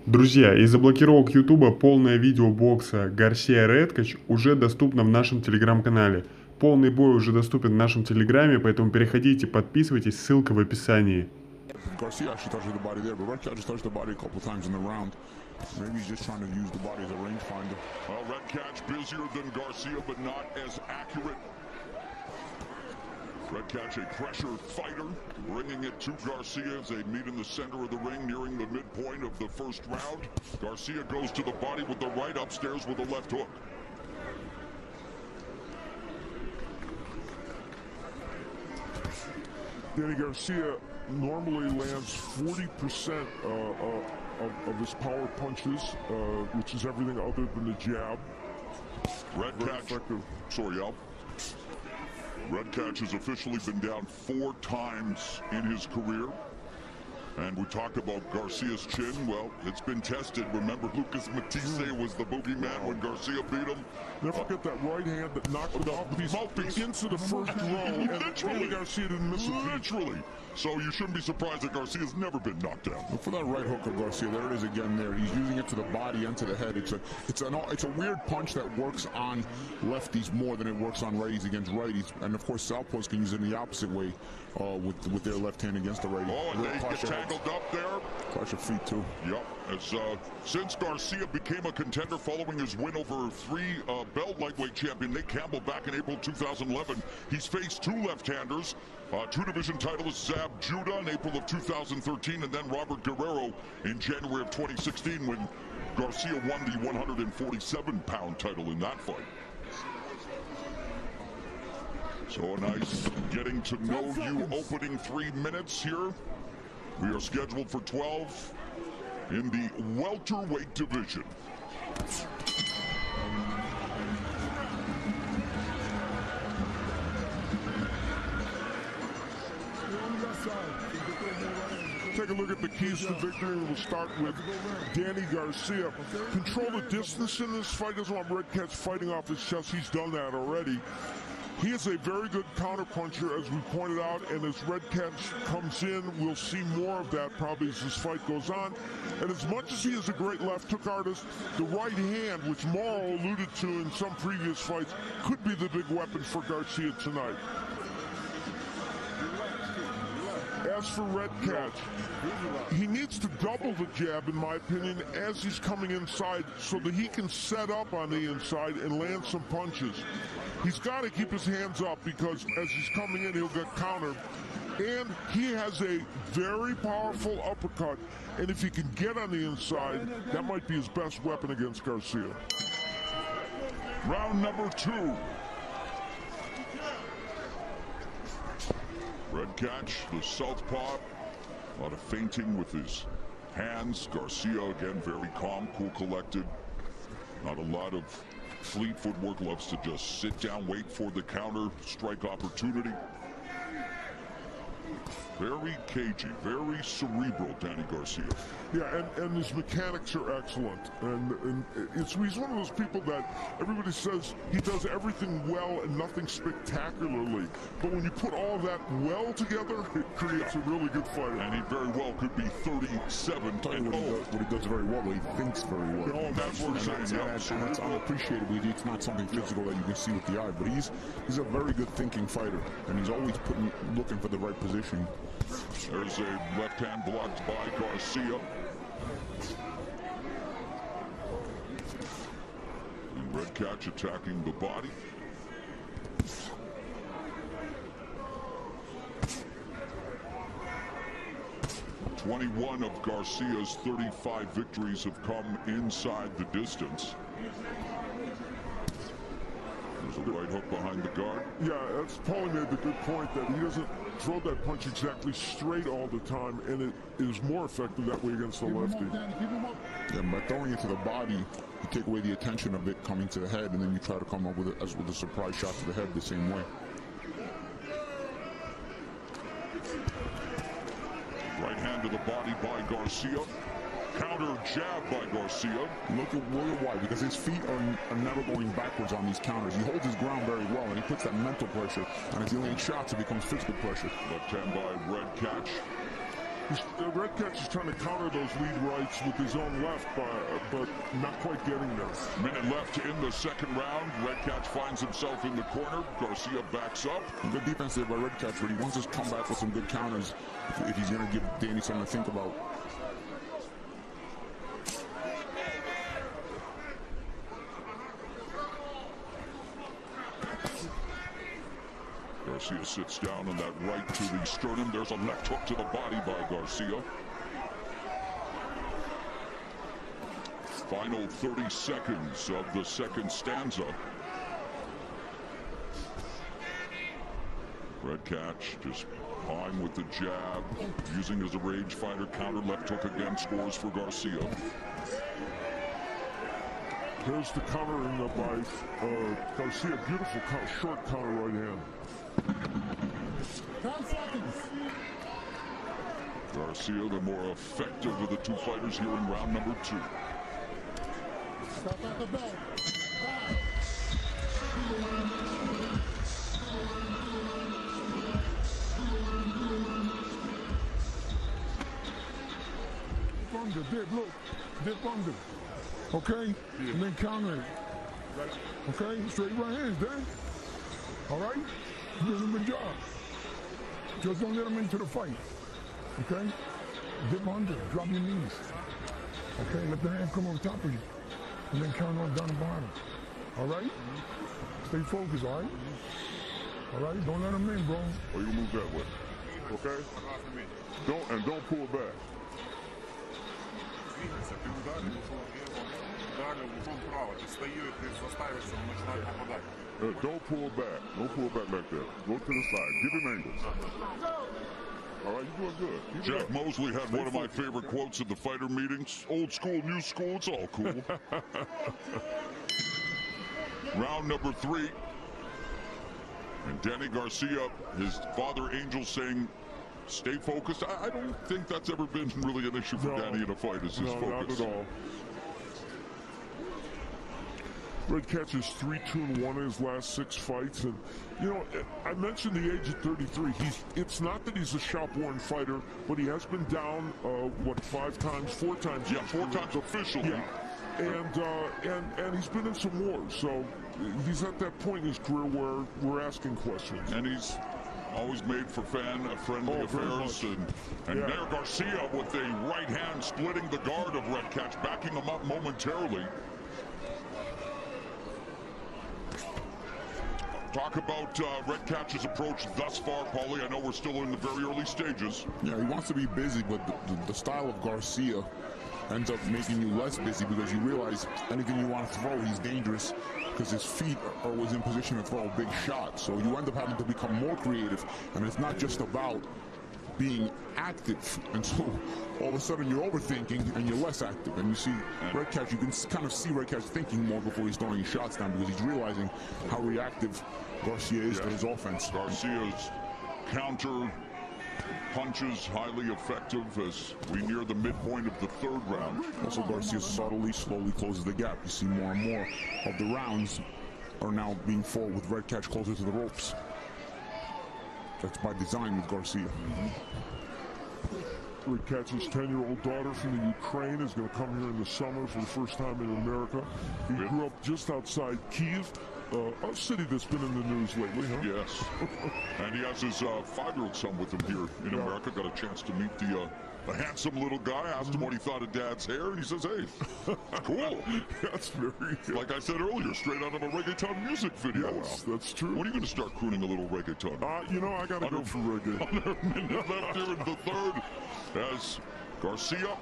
Друзья, из-за блокировок Ютуба полное видео бокса Гарсия Редкач уже доступно в нашем телеграм-канале. Полный бой уже доступен в нашем телеграме, поэтому переходите, подписывайтесь, ссылка в описании. Garcia actually touches the body there, but Redkach just touched the body a couple times in the round. Maybe he's just trying to use the body as a rangefinder. Well, Redkach busier than Garcia, but not as accurate. Redkach, a pressure fighter, bringing it to Garcia as they meet in the center of the ring, nearing the midpoint of the first round. Garcia goes to the body with the right, upstairs with the left hook. Danny Garcia normally lands 40% of his power punches, which is everything other than the jab. Redkach, sorry, Al. Redkach has officially been down 4 times in his career. And we talked about Garcia's chin. Well, it's been tested. Remember, Lucas Matisse was the boogeyman when Garcia beat him. Never forget that right hand that knocked him mouthpiece into the first row, and Danny Garcia didn't miss a beat. Literally. So you shouldn't be surprised that Garcia's never been knocked down. Look for that right hook of Garcia. There it is again. There, he's using it to the body and to the head. It's a weird punch that works on lefties more than it works on righties against righties. And of course, southpaws can use it in the opposite way with their left hand against the righty. Oh, and they get tangled up there. Clash of feet too. Yep. As since Garcia became a contender following his win over 3 belt lightweight champion Nate Campbell back in April 2011, he's faced 2 left-handers, 2-division titleist Zab Judah in April of 2013, and then Robert Guerrero in January of 2016 when Garcia won the 147-pound title in that fight. So a nice getting to know you opening 3 minutes here. We are scheduled for 12 in the welterweight division. Take a look at the keys to victory. We'll start with Danny Garcia. Control the distance in this fight. Doesn't want Redkach fighting off his chest. He's done that already. He is a very good counterpuncher, as we pointed out, and as Redkach comes in, we'll see more of that probably as this fight goes on. And as much as he is a great left hook artist, the right hand, which Morrow alluded to in some previous fights, could be the big weapon for Garcia tonight. As for Redkach, he needs to double the jab, in my opinion, as he's coming inside so that he can set up on the inside and land some punches. He's got to keep his hands up because as he's coming in, he'll get countered. And he has a very powerful uppercut. And if he can get on the inside, that might be his best weapon against Garcia. Round number 2. Redkach, the southpaw, a lot of feinting with his hands. Garcia, again, very calm, cool, collected. Not a lot of fleet footwork, loves to just sit down, wait for the counter strike opportunity. Very cagey, very cerebral, Danny Garcia. Yeah, and his mechanics are excellent. And he's one of those people that everybody says he does everything well and nothing spectacularly. But when you put all that well together, it creates a really good fighter. And he very well could be 37 and what he does very well, he thinks very well. Oh, that's what I'm saying. And that's unappreciated. It's not something physical that you can see with the eye, but he's a very good thinking fighter, and he's always looking for the right position. There's a left hand blocked by Garcia. And Redkach attacking the body. "21 of Garcia's 35 victories have come inside the distance." There's a right hook behind the guard. Yeah, that's Paulie made the good point that he doesn't throw that punch exactly straight all the time, and it is more effective that way against the lefty. Yeah, by throwing it to the body, you take away the attention of it coming to the head, and then you try to come up with it as with a surprise shot to the head the same way. Right hand to the body by Garcia. Counter jab by Garcia. Look at why, because his feet are never going backwards on these counters. He holds his ground very well, and he puts that mental pressure. And as he lands shots, it becomes physical pressure. Left hand by Redkach. Redkach is trying to counter those lead rights with his own left, but not quite getting there. Minute left in the second round. Redkach finds himself in the corner. Garcia backs up. Good defense there by Redkach, but he wants to come back with some good counters if he's going to give Danny something to think about. Garcia sits down on that right to the sternum. There's a left hook to the body by Garcia. Final 30 seconds of the second stanza. Redkach just pawing with the jab, using as a rage fighter. Counter left hook again, scores for Garcia. Here's the countering by Garcia. Beautiful short counter right hand. 10 seconds. Garcia, the more effective of the two fighters here in round number 2. Stop at the bell. Dip under, dip, look. Dip under. Okay? And then counter it. Okay? Straight right hands, Dan. All right? You're doing a good job. Just don't let him into the fight. Okay? Dip under, drop your knees. Okay? Let the hand come on top of you. And then count on down the bottom. All right? Stay focused, all right? All right? Don't let him in, bro. Or you move that way. Okay? Don't pull it back. Don't pull it back. Don't pull it back like that. Go to the side. Give him angles. All right, you're doing good. Jack Mosley had one of my favorite quotes at the fighter meetings. Old school, new school, it's all cool. Round number 3. And Danny Garcia, his father Angel saying, stay focused. I don't think that's ever been really an issue for Danny in a fight, is his focus. Not at all. Redkach is 3-2-1 in his last 6 fights, and you know, I mentioned the age of 33. It's not that he's a shop-worn fighter, but he has been down 4 times. Yeah, 4 times officially. Yeah. And he's been in some wars, so he's at that point in his career where we're asking questions. And he's always made for friendly affairs. And there Garcia with a right hand splitting the guard of Redkach, backing him up momentarily. Talk about Redkach's approach thus far, Paulie. I know we're still in the very early stages. Yeah, he wants to be busy, but the style of Garcia ends up making you less busy because you realize anything you want to throw, he's dangerous because his feet are always in position to throw a big shot. So you end up having to become more creative, and it's not just about being active. And so all of a sudden you're overthinking and you're less active. And you see Redkach, you can kind of see Redkach thinking more before he's throwing his shots down because he's realizing how reactive Garcia is to his offense. Garcia's counter punches highly effective as we near the midpoint of the 3rd round. Also, Garcia slowly closes the gap. You see more and more of the rounds are now being fought with Redkach closer to the ropes. That's by design with Garcia. Redkach's 10-year-old daughter from the Ukraine is going to come here in the summer for the first time in America. He grew up just outside Kyiv, a city that's been in the news lately, huh? Yes. And he has his 5-year-old son with him here in America. Got a chance to meet the handsome little guy. Asked him what he thought of Dad's hair, and he says, hey, it's cool. That's very good. Like I said earlier, straight out of a reggaeton music video. Yes, that's true. When are you going to start crooning a little reggaeton? You know, I got to go for reggae. Under a minute left here in the 3rd as Garcia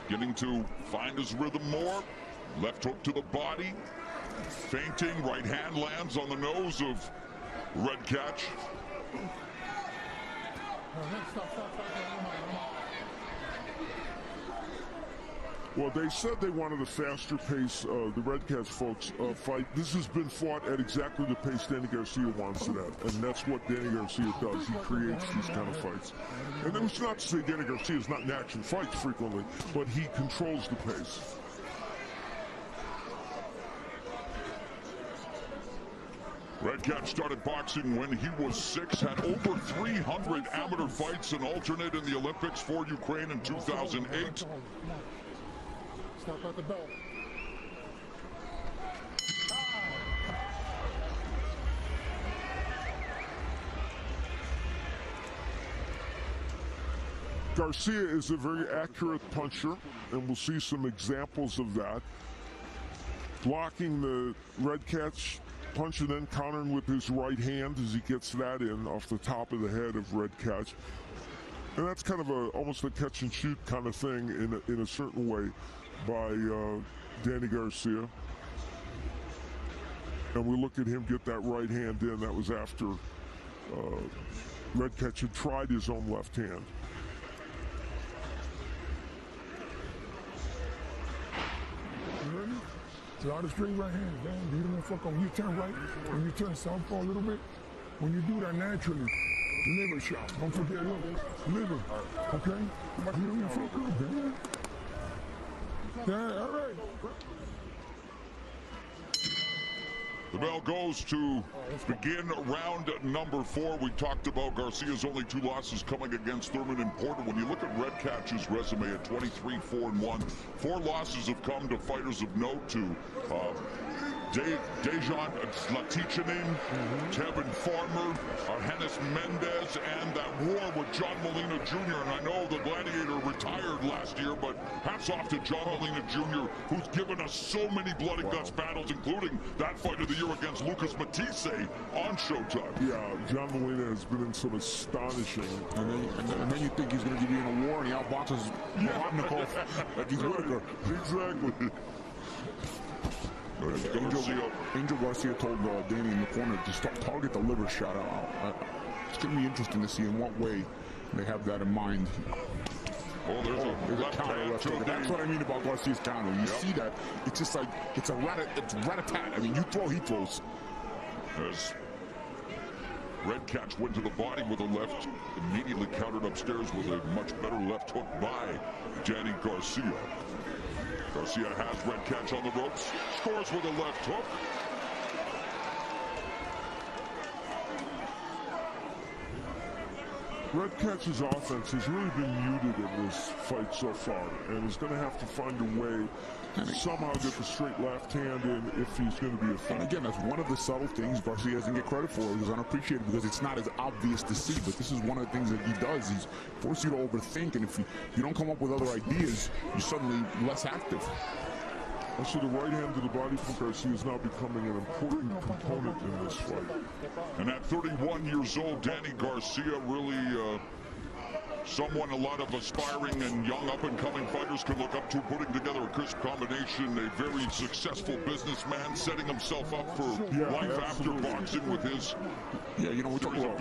getting to find his rhythm more. Left hook to the body. Feinting, right hand lands on the nose of Redkach. Well, they said they wanted a faster pace, the Redkach folks fight. This has been fought at exactly the pace Danny Garcia wants it at, and that's what Danny Garcia does. He creates these kind of fights. And it was not to say Danny Garcia is not in action fights frequently, but he controls the pace. Redkach started boxing when he was 6, had over 300 amateur fights and alternate in the Olympics for Ukraine in 2008. Stop at the belt. Garcia is a very accurate puncher, and we'll see some examples of that. Blocking the Redkach punch and then countering with his right hand as he gets that in off the top of the head of Redkach. And that's kind of almost a catch and shoot kind of thing in a certain way by Dэнny Garcia. And we look at him get that right hand in. That was after Redkach had tried his own left hand. A lot of straight right hands, man. You don't fuck on. When you turn right, when you turn southpaw a little bit, when you do that naturally, liver shot. Don't forget, look, liver. Okay? You don't fuck up, man. Yeah, all right. The bell goes to begin round number 4. We talked about Garcia's only 2 losses coming against Thurman and Porter. When you look at Redkach's resume at 23-4-1, 4 losses have come to fighters of note, to Dejan Zlaticanin, Tevin Farmer, Argenis Mendez, and that war with John Molina Jr. And I know the Gladiator retired last year, but hats off to John Molina Jr., who's given us so many blood and guts battles, including that fight of the year against Lucas Matisse on Showtime. Yeah, John Molina has been in some astonishing. And then you think he's going to give you in a war, and he outboxes Mohamnikov like he's Whitaker. Exactly. Angel Garcia told Dэнny in the corner to target the liver shot. It's going to be interesting to see in what way they have that in mind. Oh, there's a counter left hook. That's what I mean about Garcia's counter. You see that? It's just like it's rat-a-tat. I mean, you throw, he throws. As Redkach went to the body with a left, immediately countered upstairs with a much better left hook by Dэнny Garcia. Garcia has Redkach on the ropes, scores with a left hook. Redkach's offense has really been muted in this fight so far, and he's going to have to find a way to somehow get the straight left hand in if he's going to be a fighter. And again, that's one of the subtle things Garcia doesn't get credit for. It was unappreciated because it's not as obvious to see, but this is one of the things that he does. He's forced you to overthink, and if you don't come up with other ideas, you're suddenly less active. Also, the right hand to the body from Garcia is now becoming an important component in this fight. And at 31 years old, Dánny Garcia really someone a lot of aspiring and young up-and-coming fighters could look up to, putting together a crisp combination, a very successful businessman, setting himself up for life after boxing with his we talk about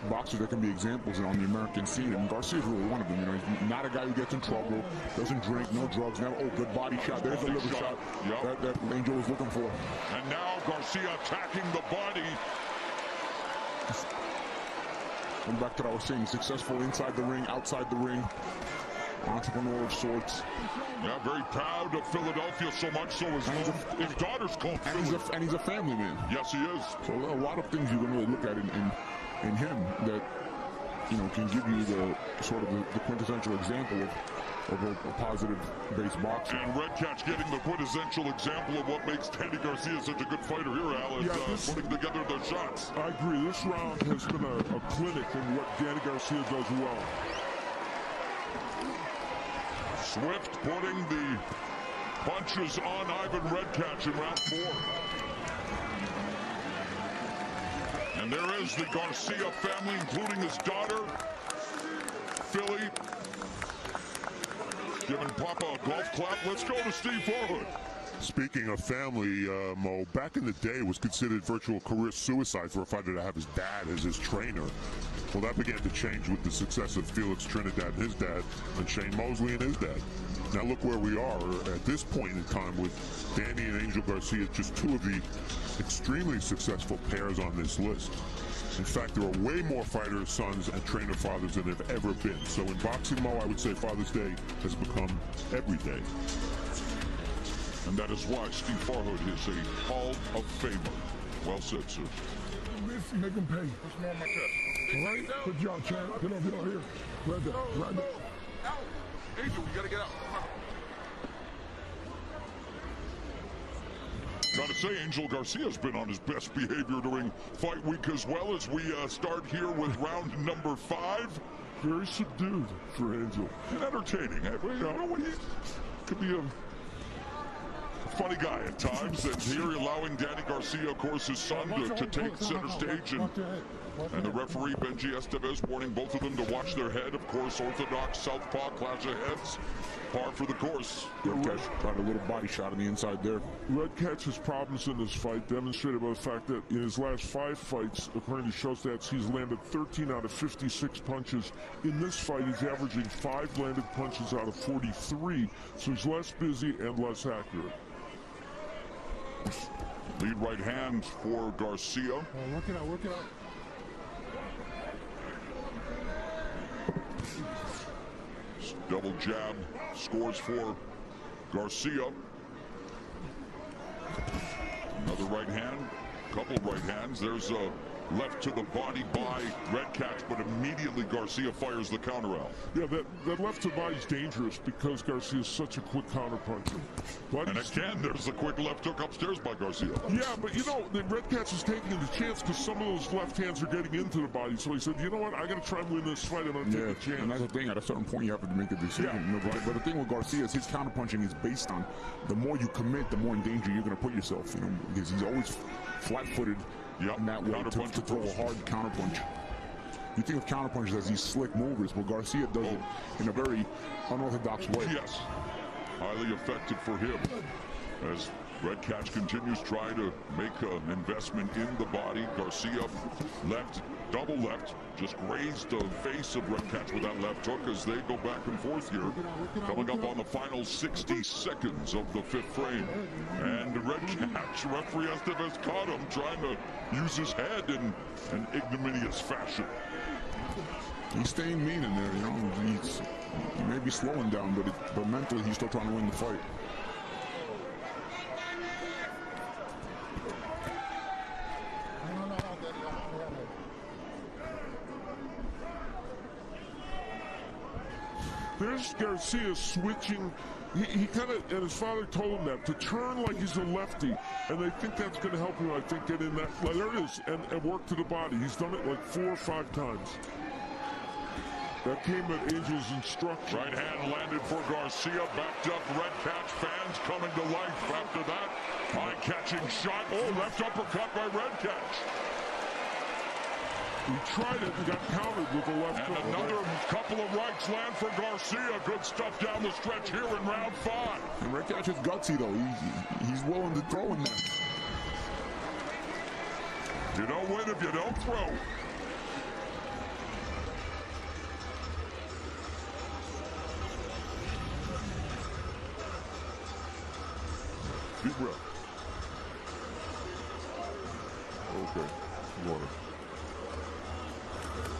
boxers that can be examples on the American scene, and Garcia's really one of them. You know, he's not a guy who gets in trouble, doesn't drink, no drugs, never. Oh, good body shot. There's a liver shot that Angel was looking for. And now Garcia attacking the body. And back to what I was saying, successful inside the ring, outside the ring, entrepreneur of sorts. Yeah, very proud of Philadelphia, so much so his daughter's called Philly. And he's a family man. Yes, he is. So a lot of things you can really look at in him that, can give you the sort of the quintessential example of a positive-based boxer. And Redkach getting the quintessential example of what makes Dánny Garcia such a good fighter here, Al, putting together the shots. I agree. This round has been a clinic in what Dánny Garcia does well. Swift putting the punches on Ivan Redkach in round 4. And there is the Garcia family, including his daughter, Philly, giving Papa a golf clap. Let's go to Steve Farhood. Speaking of family, Mo, back in the day it was considered virtual career suicide for a fighter to have his dad as his trainer. Well, that began to change with the success of Felix Trinidad and his dad, and Shane Mosley and his dad. Now look where we are at this point in time with Dánny and Angel Garcia, just 2 of the extremely successful pairs on this list. In fact, there are way more fighters' sons and trainer fathers than there have ever been. So in boxing, Mo, I would say Father's Day has become every day. And that is why Steve Farhood is a Hall of Famer. Well said, sir. Make him pay. All right? Good job, champ. Get over here. Right there. Right there. Angel, you gotta get out. Gotta say, Angel Garcia's been on his best behavior during fight week as well, as we start here with round number 5. Very subdued for Angel. And entertaining. You know, when he could be a funny guy at times, and here allowing Danny Garcia, of course, his son, to take center stage, and the referee, Benji Estevez, warning both of them to watch their head. Of course, orthodox southpaw clash of heads, par for the course. Redkach tried a little body shot on the inside there. Redkach's problems in this fight demonstrated by the fact that in his last 5 fights, according to show stats, he's landed 13 out of 56 punches. In this fight, he's averaging 5 landed punches out of 43, so he's less busy and less accurate. Lead right hand for Garcia. Work it out, work it out. Double jab scores for Garcia. Another right hand, couple right hands. There's a left to the body by Redkach, but immediately Garcia fires the counter out. Yeah, that left to body is dangerous because Garcia is such a quick counterpuncher. But And again, there's a quick left hook upstairs by Garcia. yeah, but you know, the Redkach is taking the chance because some of those left hands are getting into the body. So he said, you know what, I got to try and win this fight. I'm going to take a chance. And that's the thing. At a certain point, you have to make a decision. Yeah. You know, but the thing with Garcia is his counterpunching is based on the more you commit, the more in danger you're going to put yourself. You know, because he's always flat-footed. Yep, In that way to throw a hard counterpunch. You think of counterpunches as these slick movers, but Garcia does it in a very unorthodox way. Yes, highly effective for him. As Redkach continues trying to make an investment in the body. Garcia left, double left, just grazed the face of Redkach with that left hook as they go back and forth here. Coming up on the final 60 seconds of the 5th frame. And Redkach, referee Estevez caught him trying to use his head in an ignominious fashion. He's staying mean in there, you know. He may be slowing down, but mentally he's still trying to win the fight. There's Garcia switching. He kind of, and his father told him that, to turn like he's a lefty, and they think that's going to help him, I think, get in that. Like, there it is, and work to the body. He's done it like 4 or 5 times. That came at Angel's instruction. Right hand landed for Garcia, backed up. Redkach fans coming to life after that. Eye-catching shot. Oh, left uppercut by Redkach. He tried it and got countered with a left hook. And another couple of rights land for Garcia. Good stuff down the stretch here in round 5. And Redkach is gutsy though. He's willing to throw in there. You don't win if you don't throw. Deep breath. Okay, water.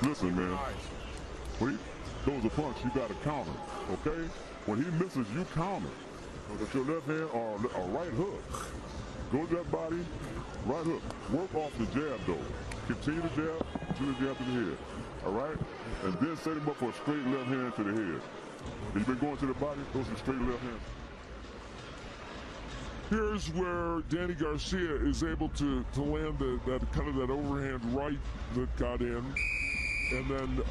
Listen, man. When he throws a punch, you got to counter, okay? When he misses, you counter. With your left hand or a right hook. Go to that body, right hook. Work off the jab, though. Continue to jab, to the jab to the head, all right? And then set him up for a straight left hand to the head. If you've been going to the body, throw some straight left hand. Here's where Danny Garcia is able to land that kind of that overhand right that got in, and then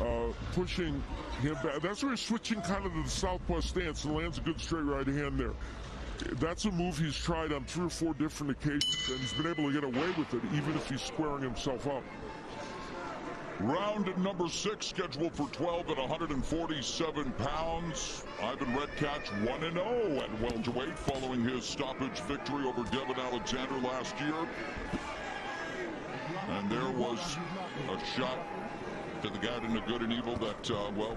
pushing him back. That's where he's switching kind of to the southpaw stance and lands a good straight right hand there. That's a move he's tried on 3 or 4 different occasions, and he's been able to get away with it even if he's squaring himself up. Round number 6 scheduled for 12 at 147 pounds. Ivan Redkach 1-0 at welterweight following his stoppage victory over Devin Alexander last year. And there was a shot to the guy in the good and evil that, well,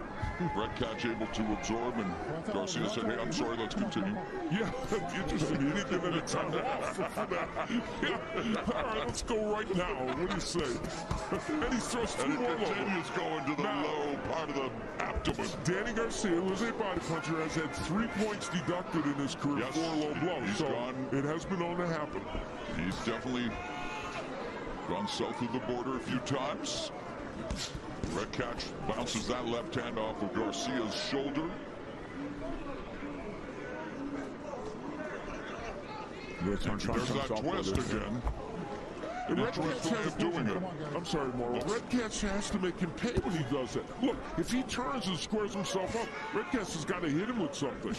Redkach able to absorb, and Garcia said, hey, I'm sorry, let's continue. Yeah, that's interesting. He didn't give any time off for that. Yeah. All right, let's go right now. What do you say? And he throws 2 more low. Continues going to the low part of the abdomen. Danny Garcia, who is a body puncher, has had 3 points deducted in his career, Yes, 4 low blows. he's So gone. it has been known to happen. He's definitely Gone south of the border a few times. Redkach bounces that left hand off of Garcia's shoulder. There's that twist again. An interesting way of doing it. I'm sorry, Mauro. Redcats has to make him pay when he does it. Look, if he turns and squares himself up, Redcats has got to hit him with something.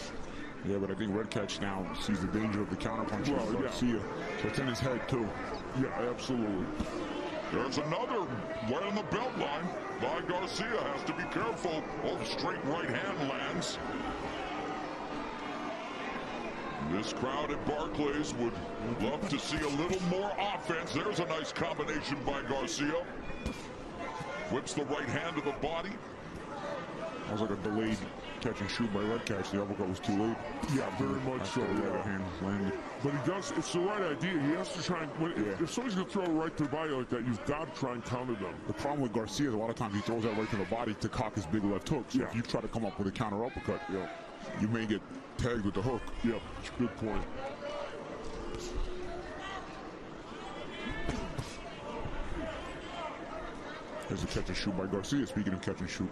Yeah, but I think Redkach now sees the danger of the counterpunch of Garcia. So it's in his head, too. Yeah, absolutely. There's another right on the belt line by Garcia. Has to be careful. Oh, straight right hand lands. This crowd at Barclays would love to see a little more offense. There's a nice combination by Garcia. Whips the right hand to the body. That was like a delayed catch and shoot by Redkach. The uppercut was too late. Yeah, very much so. Yeah. Hand landed. But he does, it's the right idea. He has to try and, if somebody's going to throw it right to the body like that, you've got to try and counter them. The problem with Garcia is a lot of times he throws that right to the body to cock his big left hook. So if you try to come up with a counter uppercut, you may get tagged with the hook. Yeah, good point. There's a catch and shoot by Garcia. Speaking of catch and shoot.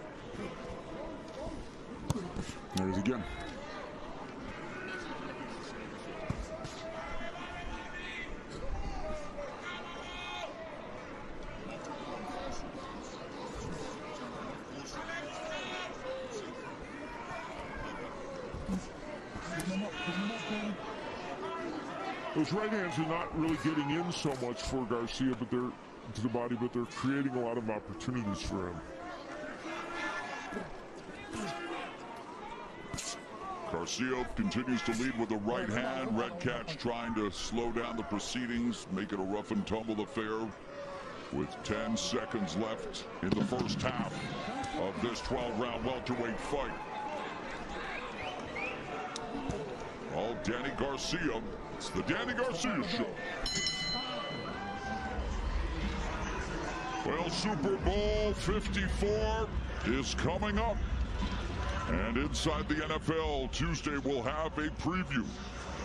There it is again. Those right hands are not really getting in so much for Garcia, but they're to the body, but they're creating a lot of opportunities for him. Garcia continues to lead with the right hand. Redkach trying to slow down the proceedings, make it a rough and tumble affair with 10 seconds left in the first half of this 12-round welterweight fight. Oh, Danny Garcia. It's the Danny Garcia Show. Well, Super Bowl 54 is coming up. And inside the NFL, Tuesday we'll have a preview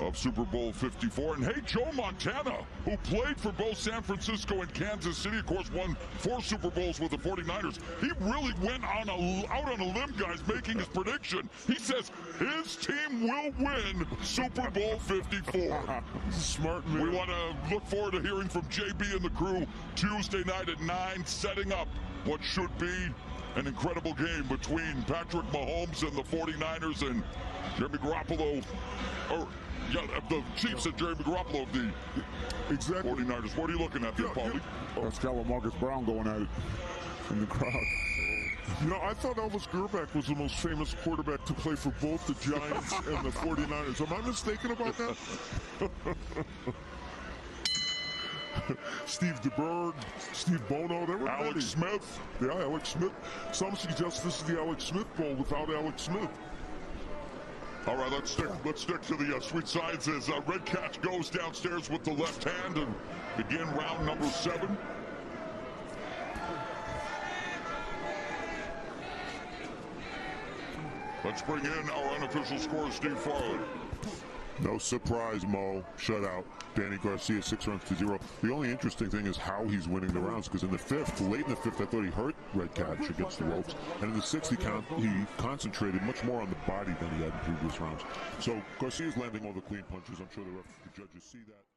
of Super Bowl 54. And hey, Joe Montana, who played for both San Francisco and Kansas City, of course, won 4 Super Bowls with the 49ers. He really went out on a limb, guys, making his prediction. He says his team will win Super Bowl 54. Smart man. We want to look forward to hearing from JB and the crew Tuesday night at 9, setting up what should be an incredible game between Patrick Mahomes and the 49ers and Jeremy Garoppolo, the Chiefs and Jeremy Garoppolo of the 49ers. What are you looking at there, Paulie? That's got Marcus Brown going at it in the crowd. You know, I thought Elvis Grbac was the most famous quarterback to play for both the Giants and the 49ers. Am I mistaken about that? Steve DeBerg, Steve Bono, there were Alex many. Smith. Yeah, Alex Smith. Some suggest this is the Alex Smith Bowl without Alex Smith. All right, let's stick to the sweet sciences. Redkach goes downstairs with the left hand and begin round number 7. Let's bring in our unofficial scorer, Steve Farley. No surprise, Mo. Shutout. Danny Garcia, 6 rounds to 0. The only interesting thing is how he's winning the rounds, because in the 5th, late in the 5th, I thought he hurt Redkach against the ropes. And in the 6th, he concentrated much more on the body than he had in previous rounds. So Garcia's landing all the clean punches. I'm sure the judges see that.